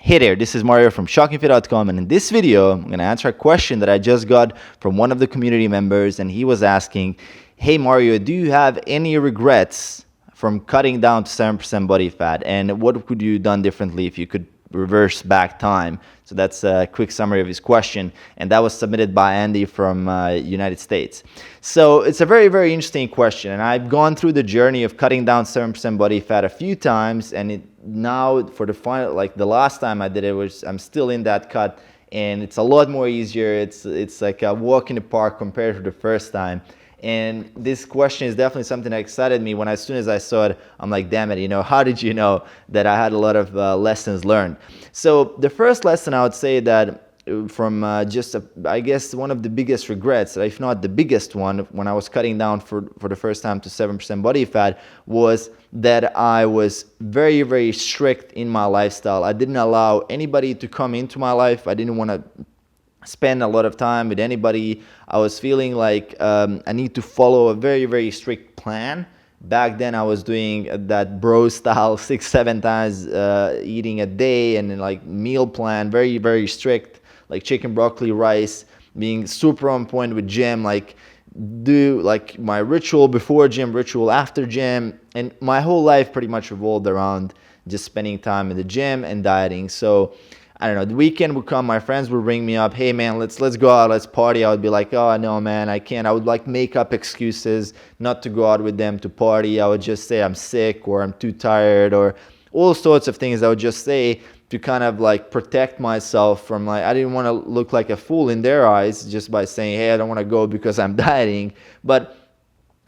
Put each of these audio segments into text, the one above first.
Hey there, this is Mario from shockingfit.com, and in this video, I'm going to answer a question that I just got from one of the community members, and he was asking, hey Mario, do you have any regrets from cutting down to 7% body fat, and what could you have done differently if you could reverse back time? So that's a quick summary of his question, and that was submitted by Andy from United States. So it's a very, very interesting question, and I've gone through the journey of cutting down 7% body fat a few times, and now for the final, like the last time I did it, I'm still in that cut, and it's a lot more easier. It's like a walk in the park compared to the first time. And this question is definitely something that excited me. As soon as I saw it, I'm like, damn it, how did you know that I had a lot of lessons learned? So the first lesson I would say that from I guess one of the biggest regrets, if not the biggest one, when I was cutting down for the first time to 7% body fat, was that I was very, very strict in my lifestyle. I didn't allow anybody to come into my life. I didn't want to spend a lot of time with anybody. I was feeling like I need to follow a very, very strict plan. Back then I was doing that bro style 6-7 times eating a day, and then like meal plan, very, very strict, like chicken, broccoli, rice, being super on point with gym, like do like my ritual before gym, ritual after gym, and my whole life pretty much revolved around just spending time in the gym and dieting. So I don't know, the weekend would come, my friends would ring me up, hey man, let's go out, let's party. I would be like, oh no man, I can't. I would like make up excuses not to go out with them to party. I would just say I'm sick or I'm too tired or all sorts of things I would just say to kind of like protect myself from, like, I didn't want to look like a fool in their eyes just by saying, hey, I don't want to go because I'm dieting. But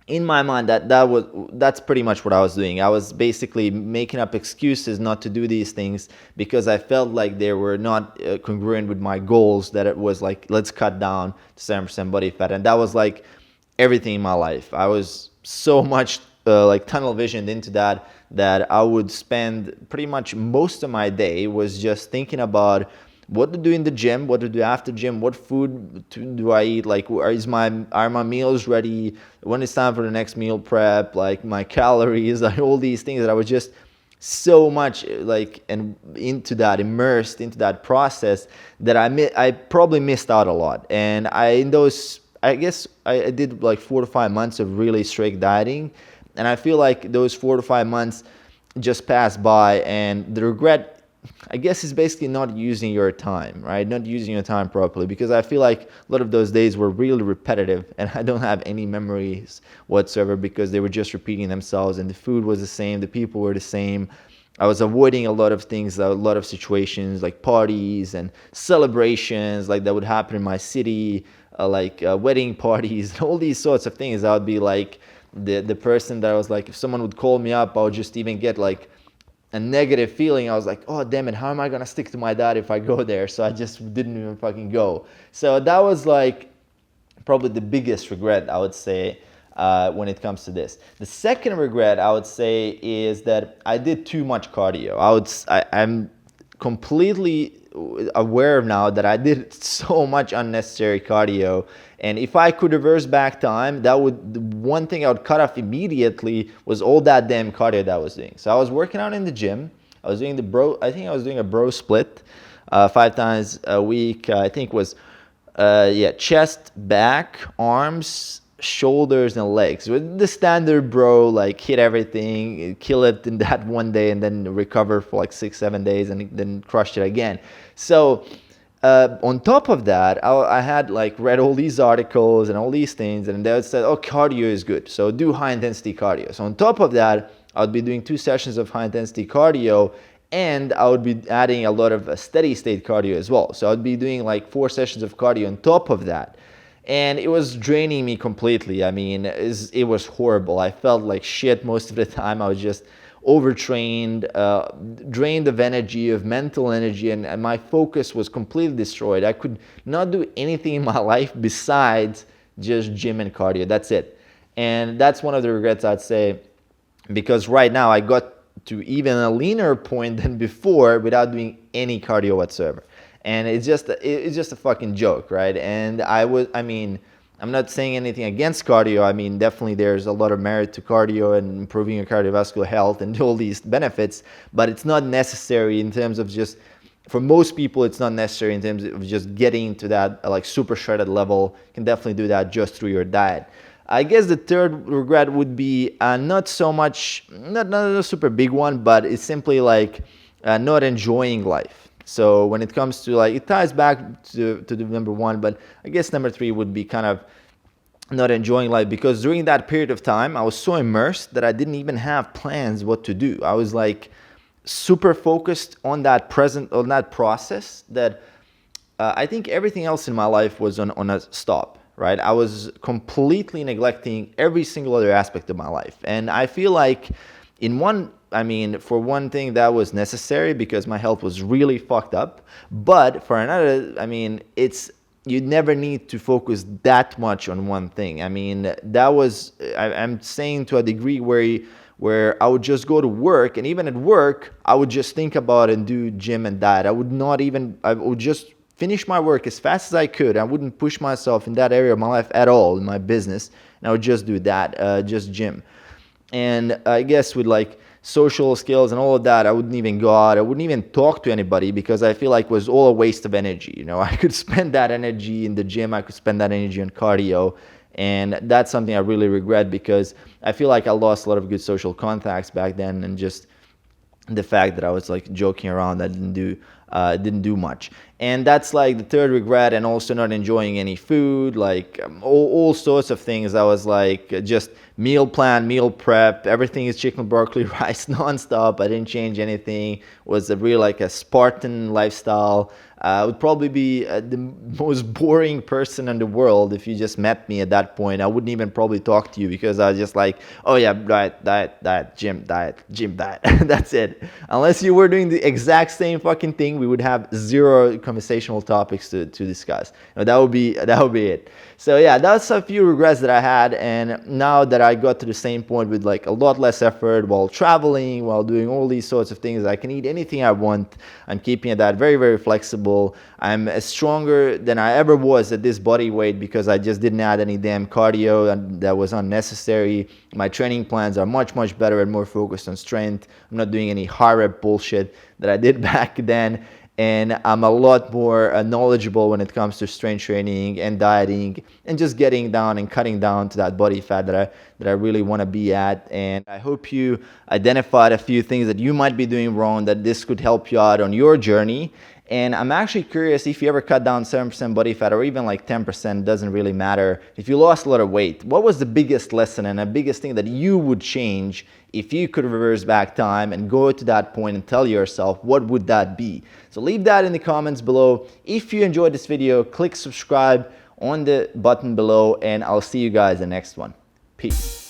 in my mind, that's pretty much what I was doing. I was basically making up excuses not to do these things because I felt like they were not congruent with my goals, that it was like, let's cut down to 7% body fat. And that was like everything in my life. I was so much like tunnel visioned into that I would spend pretty much most of my day was just thinking about what to do in the gym, what to do after gym, what food do I eat, like are my meals ready, when it's time for the next meal prep, like my calories, like all these things that I was just so much like and immersed into that process that I probably missed out a lot. And I guess I did like 4 to 5 months of really strict dieting, and I feel like those 4 to 5 months just passed by, and the regret, I guess, is basically not using your time, right? Not using your time properly, because I feel like a lot of those days were really repetitive, and I don't have any memories whatsoever because they were just repeating themselves, and the food was the same, the people were the same. I was avoiding a lot of things, a lot of situations like parties and celebrations like that would happen in my city, like wedding parties, all these sorts of things. I would be like the person that was like, if someone would call me up, I would just even get like a negative feeling. I was like, oh damn it, how am I gonna stick to my diet if I go there? So I just didn't even fucking go. So that was like probably the biggest regret, I would say, when it comes to this. The second regret, I would say, is that I did too much cardio. I'm completely aware now that I did so much unnecessary cardio, and if I could reverse back time, the one thing I would cut off immediately was all that damn cardio that I was doing. So I was working out in the gym. I was doing I think I was doing a bro split 5 times a week. I think it was chest, back, arms, shoulders, and legs. With the standard bro, like hit everything, kill it in that one day, and then recover for like 6-7 days, and then crushed it again. So on top of that, I had like read all these articles and all these things, and they would say, oh, cardio is good, so do high intensity cardio. So on top of that, I would be doing 2 sessions of high intensity cardio, and I would be adding a lot of steady state cardio as well. So I'd be doing like 4 sessions of cardio on top of that. And it was draining me completely. I mean, it was horrible. I felt like shit most of the time. I was just overtrained, drained of energy, of mental energy, and my focus was completely destroyed. I could not do anything in my life besides just gym and cardio. That's it. And that's one of the regrets, I'd say, because right now I got to even a leaner point than before without doing any cardio whatsoever. And it's just a fucking joke, right? And I'm not saying anything against cardio. I mean, definitely there's a lot of merit to cardio and improving your cardiovascular health and all these benefits, but it's not necessary in terms of just for most people, it's not necessary in terms of just getting to that like super shredded level. You can definitely do that just through your diet. I guess the third regret would be not so much, not a super big one, but it's simply like not enjoying life. So when it comes to like, it ties back to the number one, but I guess number three would be kind of not enjoying life, because during that period of time I was so immersed that I didn't even have plans what to do. I was like super focused on that process that I think everything else in my life was on a stop, right? I was completely neglecting every single other aspect of my life. And I feel like for one thing, that was necessary because my health was really fucked up. But for another, you never need to focus that much on one thing. I'm saying to a degree where I would just go to work, and even at work, I would just think about and do gym and diet. I would just finish my work as fast as I could. I wouldn't push myself in that area of my life at all, in my business, and I would just do that, just gym. And I guess with like social skills and all of that, I wouldn't even go out. I wouldn't even talk to anybody because I feel like it was all a waste of energy. You know, I could spend that energy in the gym. I could spend that energy on cardio. And that's something I really regret because I feel like I lost a lot of good social contacts back then, and just the fact that I was like joking around, I didn't do much. And that's like the third regret. And also not enjoying any food, like all sorts of things. I was like just meal plan, meal prep, everything is chicken, broccoli, rice nonstop. I didn't change anything. It was a real like a Spartan lifestyle. I would probably be the most boring person in the world if you just met me at that point. I wouldn't even probably talk to you because I was just like, oh yeah, diet, gym, diet. That's it. Unless you were doing the exact same fucking thing, we would have zero conversational topics to discuss. That would be it. So yeah, that's a few regrets that I had. And now that I got to the same point with like a lot less effort while traveling, while doing all these sorts of things, I can eat anything I want. I'm keeping that very, very flexible. I'm stronger than I ever was at this body weight because I just didn't add any damn cardio, and that was unnecessary. My training plans are much, much better and more focused on strength. I'm not doing any high rep bullshit that I did back then. And I'm a lot more knowledgeable when it comes to strength training and dieting and just getting down and cutting down to that body fat that I really want to be at. And I hope you identified a few things that you might be doing wrong, that this could help you out on your journey. And I'm actually curious if you ever cut down 7% body fat, or even like 10%, doesn't really matter. If you lost a lot of weight, what was the biggest lesson and the biggest thing that you would change if you could reverse back time and go to that point and tell yourself, what would that be? So leave that in the comments below. If you enjoyed this video, click subscribe on the button below, and I'll see you guys in the next one. Peace.